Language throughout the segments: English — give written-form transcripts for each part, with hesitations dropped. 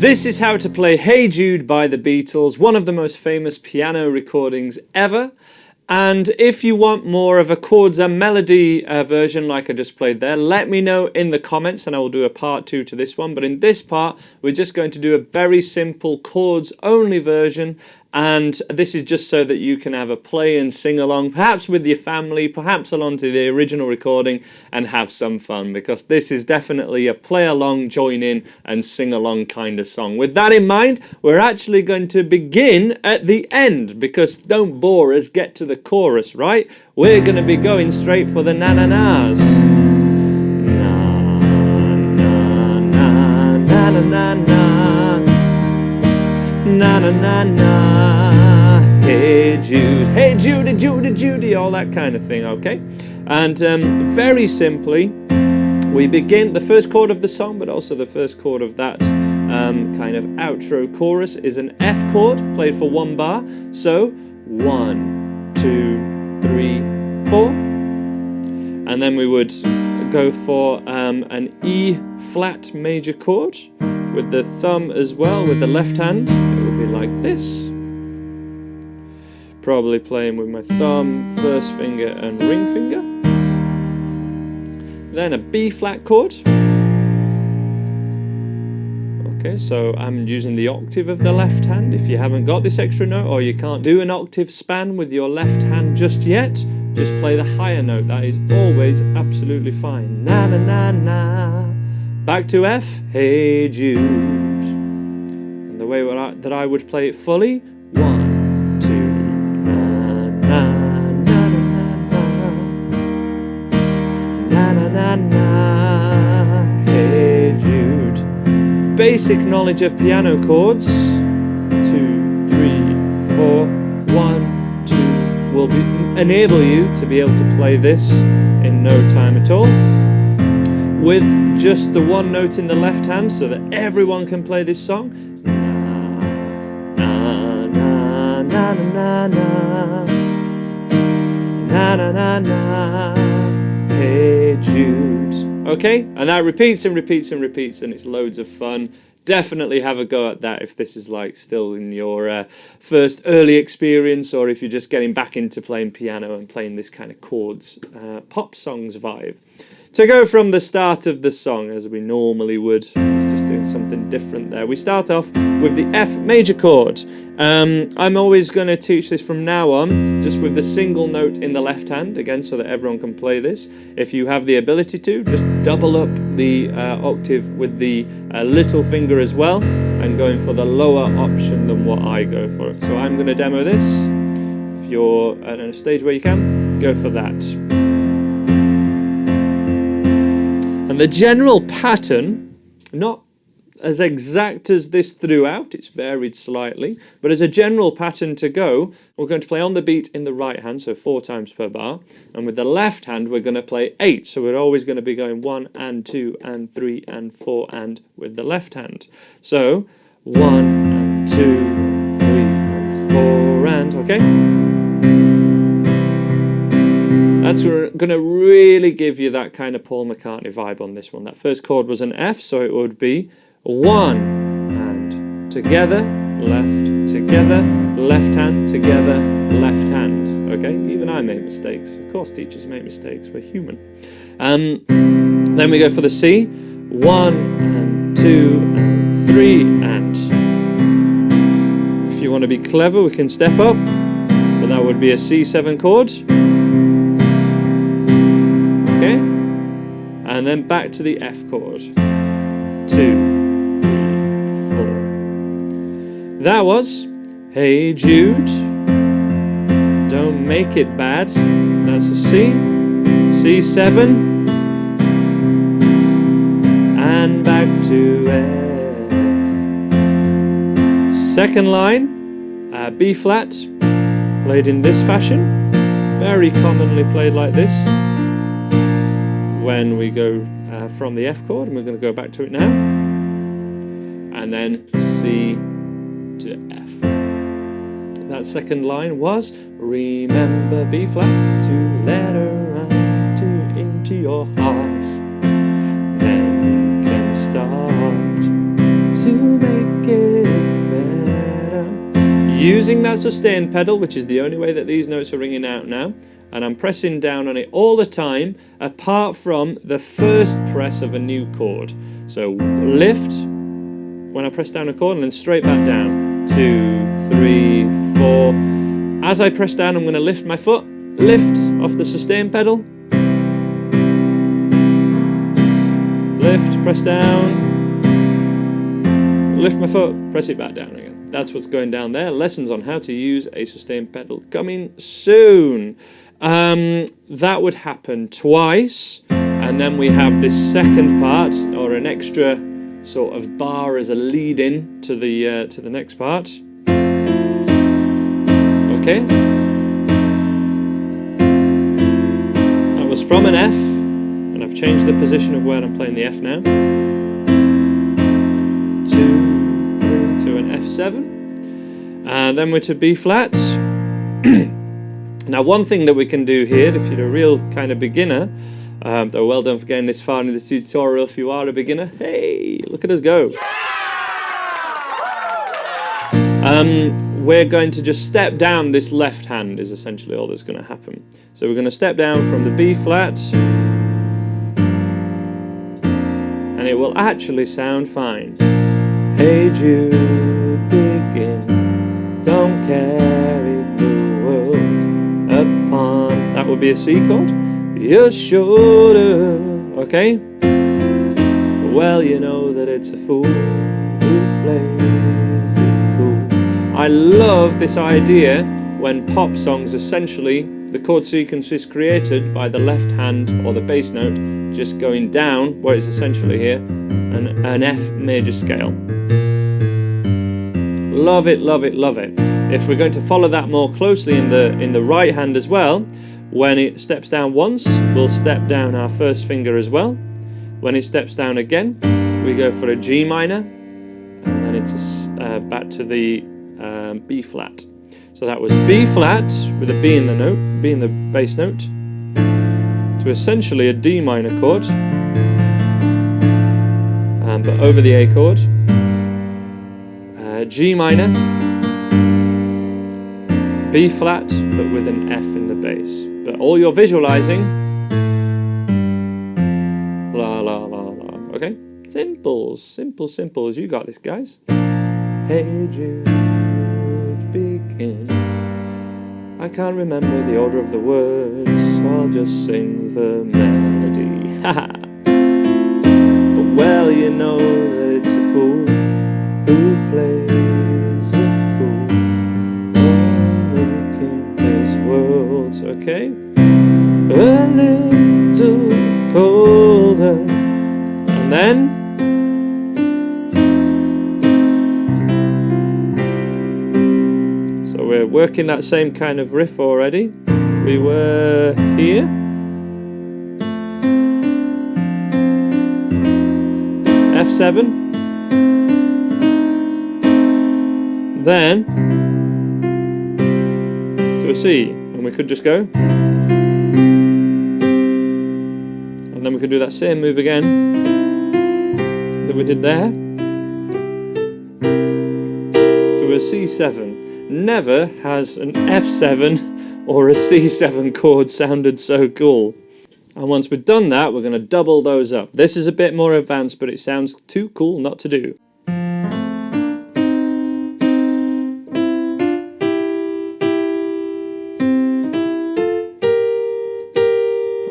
This is how to play Hey Jude by the Beatles, one of the most famous piano recordings ever. And if you want more of a chords and melody version like I just played there, let me know in the comments and I will do a part 2 to this one. But in this part, we're just going to do a very simple chords only version. And this is just so that you can have a play and sing along, perhaps with your family, perhaps along to the original recording and have some fun, because this is definitely a play along, join in and sing along kind of song. With that in mind, we're actually going to begin at the end, because don't bore us, get to the chorus, right? We're going to be going straight for the na-na-nas. Na-na-na-na, na-na-na-na, hey Jude, hey Judy, Judy, Judy, all that kind of thing, okay? And very simply, we begin, the first chord of the song, but also the first chord of that kind of outro chorus is an F chord, played for 1 bar. So, 1, 2, 3, 4. And then we would go for an E flat major chord with the thumb as well, with the left hand. It would be like this. Probably playing with my thumb, first finger and ring finger. Then a B flat chord. Okay, so I'm using the octave of the left hand. If you haven't got this extra note, or you can't do an octave span with your left hand just yet, just play the higher note. That is always absolutely fine. Na na na na. Back to F, Hey Jude. And the way that I would play it fully, 1, 2, na na na na na na na, Hey Jude. Basic knowledge of piano chords, 2, 3, 4, 1, 2, will enable you to be able to play this in no time at all, with just the one note in the left hand, so that everyone can play this song. Na na na na na na na na na na, Hey Jude. Okay, and that repeats and repeats and repeats, and it's loads of fun. Definitely have a go at that if this is like still in your first early experience, or if you're just getting back into playing piano and playing this kind of chords, pop songs vibe. To go from the start of the song as we normally would, just doing something different there. We start off with the F major chord. I'm always going to teach this from now on, just with the single note in the left hand, again, so that everyone can play this. If you have the ability to, just double up the octave with the little finger as well, and going for the lower option than what I go for. So I'm going to demo this. If you're at a stage where you can, go for that. And the general pattern, not as exact as this throughout, it's varied slightly, but as a general pattern to go, we're going to play on the beat in the right hand, so 4 times per bar, and with the left hand we're going to play 8, so we're always going to be going 1 and 2 and 3 and 4 and with the left hand. So 1 and 2, 3 and 4 and, okay? That's going to really give you that kind of Paul McCartney vibe on this one. That first chord was an F, so it would be 1 and together, left, together, left hand, together, left hand. Okay, even I make mistakes. Of course, teachers make mistakes. We're human. Then we go for the C. 1 and 2 and 3 and. If you want to be clever, we can step up, but that would be a C7 chord. Okay, and then back to the F chord. 2, 3, 4. That was Hey Jude. Don't make it bad. That's a C. C7. And back to F. Second line, B flat, played in this fashion. Very commonly played like this. When we go from the F chord, and we're going to go back to it now, and then C to F. That second line was, remember B flat to let her run into your heart. Then you can start to make using that sustain pedal, which is the only way that these notes are ringing out now, and I'm pressing down on it all the time, apart from the first press of a new chord. So lift when I press down a chord, and then straight back down. 2, 3, 4. As I press down, I'm going to lift my foot, lift off the sustain pedal, lift, press down, lift my foot, press it back down again. That's what's going down there. Lessons on how to use a sustain pedal coming soon. That would happen twice, and then we have this second part, or an extra sort of bar as a lead-in to the next part. Okay. That was from an F, and I've changed the position of where I'm playing the F now. 2, 3 to an F7, and then we're to B flat. Now, one thing that we can do here, if you're a real kind of beginner, though well done for getting this far in the tutorial if you are a beginner. Hey, look at us go. We're going to just step down this left hand is essentially all that's going to happen. So we're going to step down from the B flat, and it will actually sound fine. Hey Jude, begin, don't carry the world upon, that would be a C chord, your shoulder, okay? For well you know that it's a fool who plays it cool. I love this idea when pop songs essentially, the chord sequence is created by the left hand or the bass note just going down, where it's essentially here, an F major scale. Love it, love it, love it. If we're going to follow that more closely in the right hand as well, when it steps down once, we'll step down our first finger as well. When it steps down again, we go for a G minor, and then it's back to the B flat. So that was B flat with a B in the note, B in the bass note, to essentially a D minor chord, but over the A chord, G minor, B flat, but with an F in the bass. But all you're visualizing, la la la la, okay? Simples, simple, simples. You got this, guys. Hey Jude, begin. I can't remember the order of the words, I'll just sing the melody. Haha. But well, you know that it's a fool who plays it cool, making his worlds, okay? A little colder, and then so we're working that same kind of riff already. We were here, F7, then to a C, and we could just go, and then we could do that same move again that we did there, to a C7. Never has an F7 or a C7 chord sounded so cool. And once we've done that, we're going to double those up. This is a bit more advanced, but it sounds too cool not to do.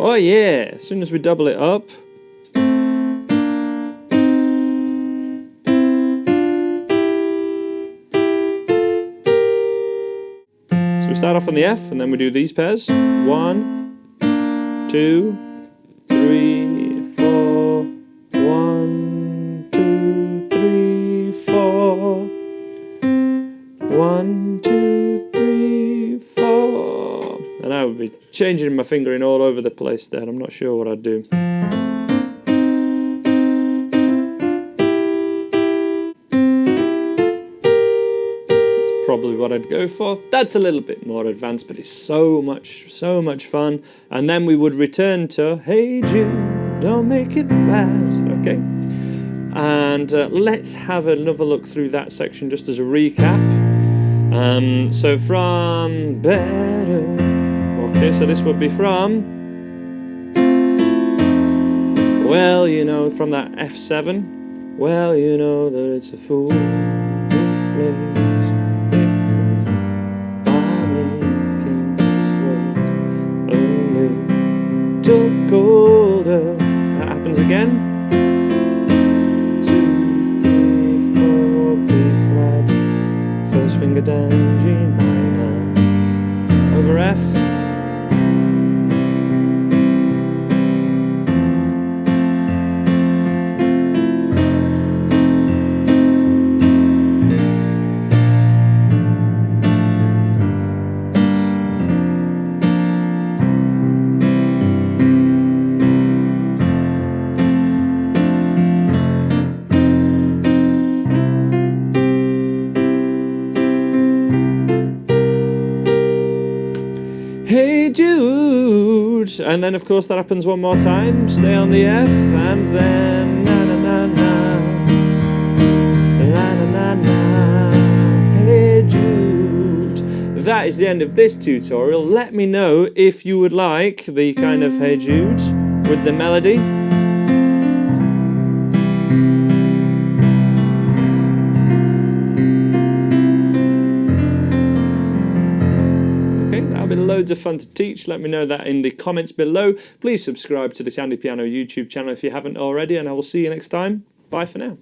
Oh yeah, as soon as we double it up, so we start off on the F, and then we do these pairs. 1, 2, 3, 4. 1, 2, 3, 4. 1, 2, 3, 4. And I would be changing my fingering all over the place there. I'm not sure what I'd do. Probably what I'd go for. That's a little bit more advanced, but it's so much fun. And then we would return to Hey Jude, don't make it bad, okay? And let's have another look through that section just as a recap. So from better. Okay, so this would be from. Well, you know, from that F7. Well, you know that it's a fool who plays it by making this world a little colder. That happens again. 2, 3, 4, B flat. First finger down, G minor, over F. Hey Jude, and then of course that happens one more time. Stay on the F, and then na na na na, na na na na. Hey Jude. That is the end of this tutorial. Let me know if you would like the kind of Hey Jude with the melody. That'll be loads of fun to teach. Let me know that in the comments below. Please subscribe to the Sandy Piano YouTube channel if you haven't already, and I will see you next time. Bye for now.